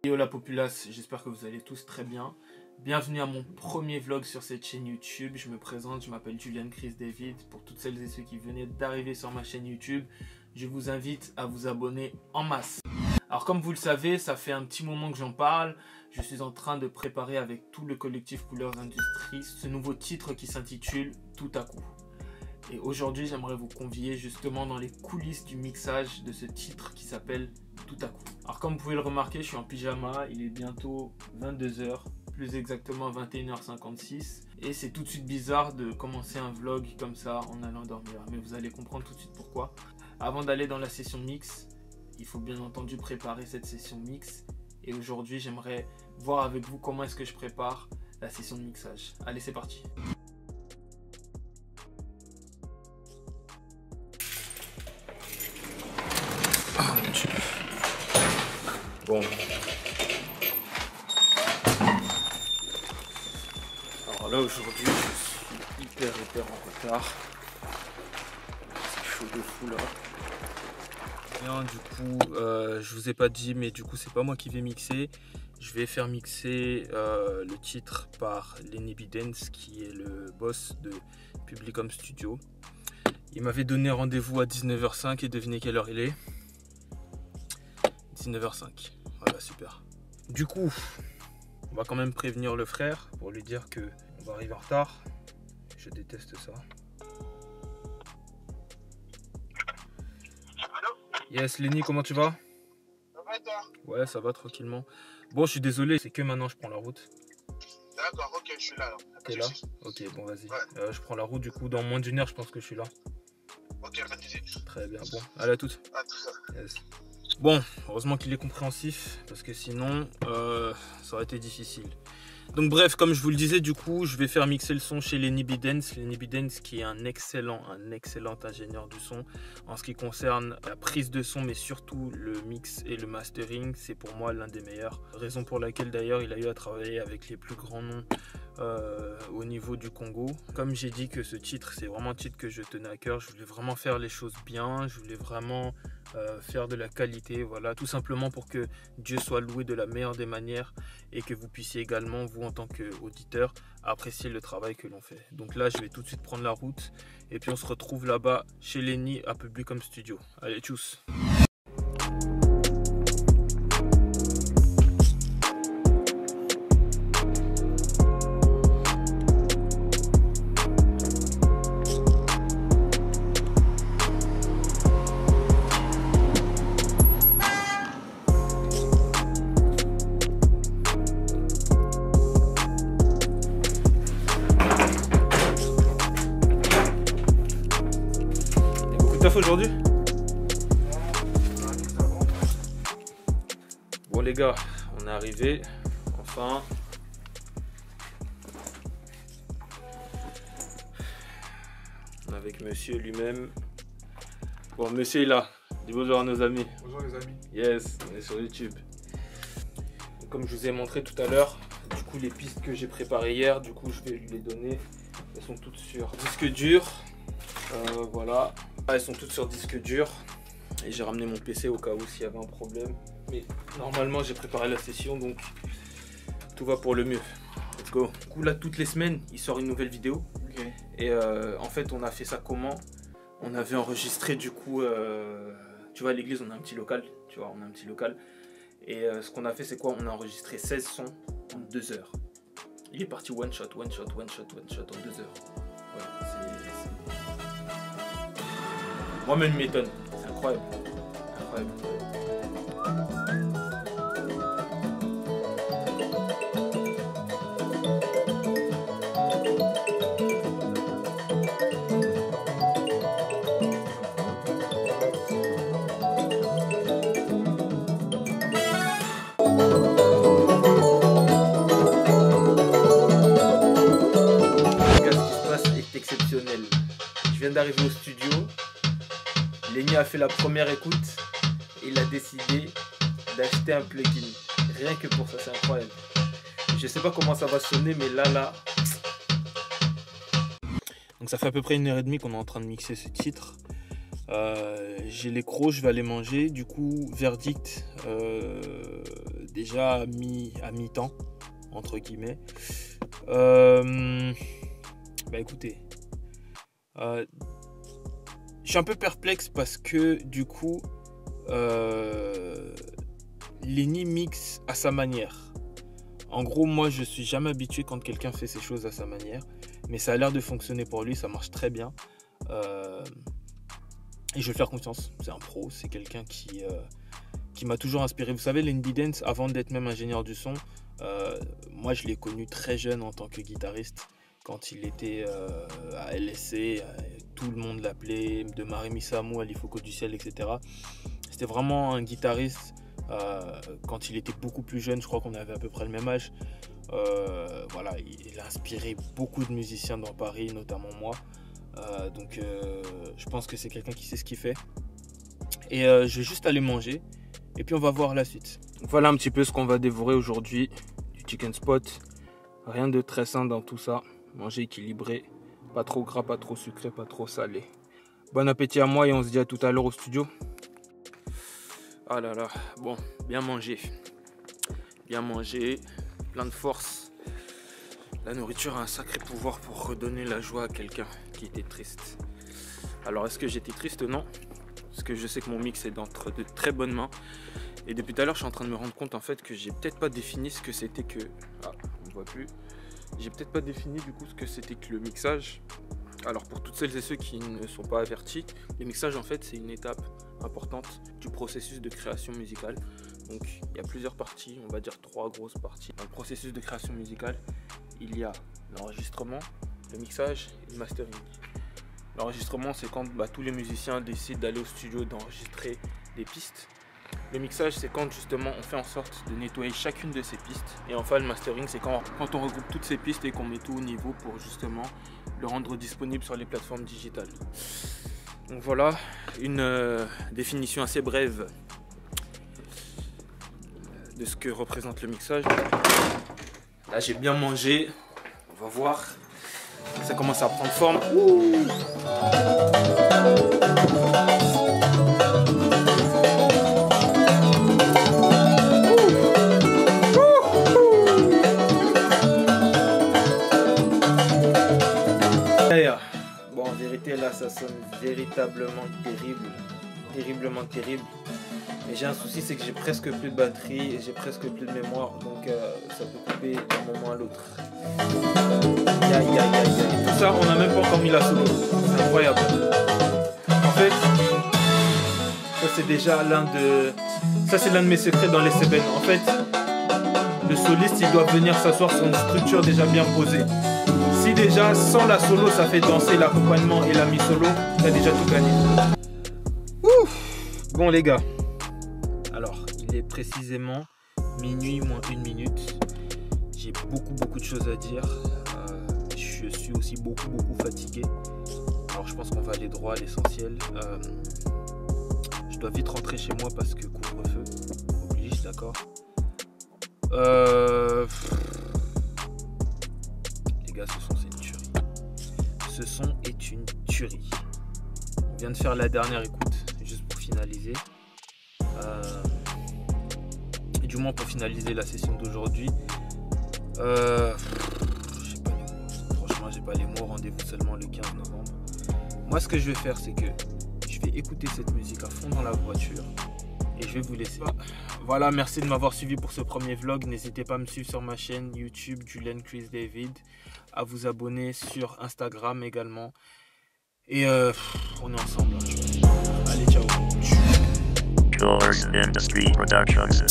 Yo la populace, j'espère que vous allez tous très bien. Bienvenue à mon premier vlog sur cette chaîne YouTube. Je me présente, je m'appelle Julian Chris David. Pour toutes celles et ceux qui venaient d'arriver sur ma chaîne YouTube, je vous invite à vous abonner en masse. Alors comme vous le savez, ça fait un petit moment que j'en parle. Je suis en train de préparer avec tout le collectif Couleurs Industries ce nouveau titre qui s'intitule Tout à coup. Et aujourd'hui, j'aimerais vous convier justement dans les coulisses du mixage de ce titre qui s'appelle Tout à coup. Alors comme vous pouvez le remarquer, je suis en pyjama, il est bientôt 22 h, plus exactement 21h56. Et c'est tout de suite bizarre de commencer un vlog comme ça en allant dormir. Mais vous allez comprendre tout de suite pourquoi. Avant d'aller dans la session mix, il faut bien entendu préparer cette session mix. Et aujourd'hui, j'aimerais voir avec vous comment est-ce que je prépare la session de mixage. Allez, c'est parti. Bon. Alors là aujourd'hui je suis hyper en retard. C'est chaud de fou là. Bien, du coup je vous ai pas dit, mais du coup c'est pas moi qui vais mixer. Je vais faire mixer le titre par Lenny B Dance, qui est le boss de Publicom Studio. Il m'avait donné rendez-vous à 19h05 et devinez quelle heure il est. 19h05. Voilà, super. Du coup, on va quand même prévenir le frère pour lui dire que on va arriver en retard. Je déteste ça. Allô? Yes, Lenny, comment tu vas? Ça va toi? Ouais, ça va tranquillement. Bon, je suis désolé, c'est que maintenant je prends la route. D'accord, ok, je suis là alors. T'es là? Ok, bon, vas-y. Ouais. Je prends la route, du coup, dans moins d'une heure, je pense que je suis là. Ok, pas de soucis. Très bien, bon, allez à toutes. À tout ça. Yes. Bon, heureusement qu'il est compréhensif, parce que sinon, ça aurait été difficile. Donc bref, comme je vous le disais, du coup, je vais faire mixer le son chez Lenny B Dance. Lenny B Dance qui est un excellent ingénieur du son en ce qui concerne la prise de son, mais surtout le mix et le mastering. C'est pour moi l'un des meilleurs. Raison pour laquelle d'ailleurs il a eu à travailler avec les plus grands noms au niveau du Congo. Comme j'ai dit que ce titre, c'est vraiment un titre que je tenais à cœur. Je voulais vraiment faire les choses bien. Je voulais vraiment faire de la qualité, voilà, tout simplement pour que Dieu soit loué de la meilleure des manières et que vous puissiez également, vous en tant qu'auditeur, apprécier le travail que l'on fait. Donc là, je vais tout de suite prendre la route et puis on se retrouve là-bas chez Lenny à Publicom Studio. Allez, tchuss! Aujourd'hui. Bon les gars, on est arrivé enfin. Avec monsieur lui-même. Bon, monsieur est là. Dis bonjour à nos amis. Bonjour les amis. Yes, on est sur YouTube. Comme je vous ai montré tout à l'heure, du coup les pistes que j'ai préparées hier, du coup je vais lui les donner. Elles sont toutes sur disque dur. Voilà. Elles sont toutes sur disque dur. Et j'ai ramené mon PC au cas où s'il y avait un problème. Mais normalement j'ai préparé la session, donc tout va pour le mieux. Let's go. Du coup là toutes les semaines il sort une nouvelle vidéo. Ok. Et en fait on a fait ça comment? On avait enregistré du coup, tu vois à l'église on a un petit local. Tu vois on a un petit local. Et ce qu'on a fait c'est quoi? On a enregistré 16 sons en 2 heures. Il est parti one shot en 2 heures. Voilà, moi-même je m'étonne, c'est incroyable. Incroyable. Ce qui se passe est exceptionnel. Je viens d'arriver au studio. Lenny a fait la première écoute et il a décidé d'acheter un plugin. Rien que pour ça, c'est incroyable. Je sais pas comment ça va sonner, mais là. Donc ça fait à peu près 1h30 qu'on est en train de mixer ce titre. J'ai les crocs, je vais aller manger. Du coup, verdict déjà à mi-temps, entre guillemets. Bah écoutez, je suis un peu perplexe parce que du coup, Lenny mixe à sa manière. En gros, moi, je suis jamais habitué quand quelqu'un fait ses choses à sa manière, mais ça a l'air de fonctionner pour lui, ça marche très bien. Et je vais lui faire confiance. C'est un pro, c'est quelqu'un qui m'a toujours inspiré. Vous savez, Lenny Dance, avant d'être même ingénieur du son, moi, je l'ai connu très jeune en tant que guitariste. Quand il était à LSC, tout le monde l'appelait, de Maremi Samu à l'Ifoko du Ciel, etc. C'était vraiment un guitariste. Quand il était beaucoup plus jeune, je crois qu'on avait à peu près le même âge. Voilà, il a inspiré beaucoup de musiciens dans Paris, notamment moi. Donc je pense que c'est quelqu'un qui sait ce qu'il fait. Et je vais juste aller manger et puis on va voir la suite. Voilà un petit peu ce qu'on va dévorer aujourd'hui du Chicken Spot. Rien de très sain dans tout ça. Manger équilibré, pas trop gras, pas trop sucré, pas trop salé. Bon appétit à moi et on se dit à tout à l'heure au studio. Ah là là, bon, bien manger, plein de force. La nourriture a un sacré pouvoir pour redonner la joie à quelqu'un qui était triste. Alors est-ce que j'étais triste? Non, parce que je sais que mon mix est d'entre de très bonnes mains. Et depuis tout à l'heure, je suis en train de me rendre compte en fait que j'ai peut-être pas défini ce que c'était que... Ah, on ne voit plus. J'ai peut-être pas défini du coup ce que c'était que le mixage. Alors pour toutes celles et ceux qui ne sont pas avertis, le mixage en fait c'est une étape importante du processus de création musicale. Donc il y a plusieurs parties, on va dire 3 grosses parties. Dans le processus de création musicale, il y a l'enregistrement, le mixage et le mastering. L'enregistrement c'est quand tous les musiciens décident d'aller au studio d'enregistrer des pistes. Le mixage c'est quand justement on fait en sorte de nettoyer chacune de ces pistes. Et enfin le mastering c'est quand on regroupe toutes ces pistes et qu'on met tout au niveau pour justement le rendre disponible sur les plateformes digitales. Donc voilà une définition assez brève de ce que représente le mixage. Là j'ai bien mangé, on va voir, ça commence à prendre forme. Bon, en vérité, là, ça sonne véritablement terriblement terrible. Mais j'ai un souci, c'est que j'ai presque plus de batterie et j'ai presque plus de mémoire, donc ça peut couper d'un moment à l'autre. Tout ça, on n'a même pas encore mis la solo. C'est incroyable. En fait, ça c'est déjà l'un de mes secrets dans les semaines. En fait, le soliste, il doit venir s'asseoir sur une structure déjà bien posée. Si déjà, sans la solo, ça fait danser l'accompagnement et la mi-solo, t'as déjà tout gagné. Ouf. Bon les gars, alors, il est précisément minuit moins 1 minute. J'ai beaucoup de choses à dire. Je suis aussi beaucoup fatigué. Alors je pense qu'on va aller droit à l'essentiel. Je dois vite rentrer chez moi parce que couvre-feu oblige, d'accord. Les gars, ce son c'est une tuerie. Ce son est une tuerie. On vient de faire la dernière écoute, juste pour finaliser. Et du moins pour finaliser la session d'aujourd'hui. J'ai pas les mots. Franchement, j'ai pas les mots. Rendez-vous seulement le 15 novembre. Moi, ce que je vais faire, c'est que je vais écouter cette musique à fond dans la voiture. Et je vais vous laisser. Voilà, merci de m'avoir suivi pour ce premier vlog. N'hésitez pas à me suivre sur ma chaîne YouTube, Julian Chris David. À vous abonner sur Instagram également. Et on est ensemble. Allez, ciao. Course Industry Productions.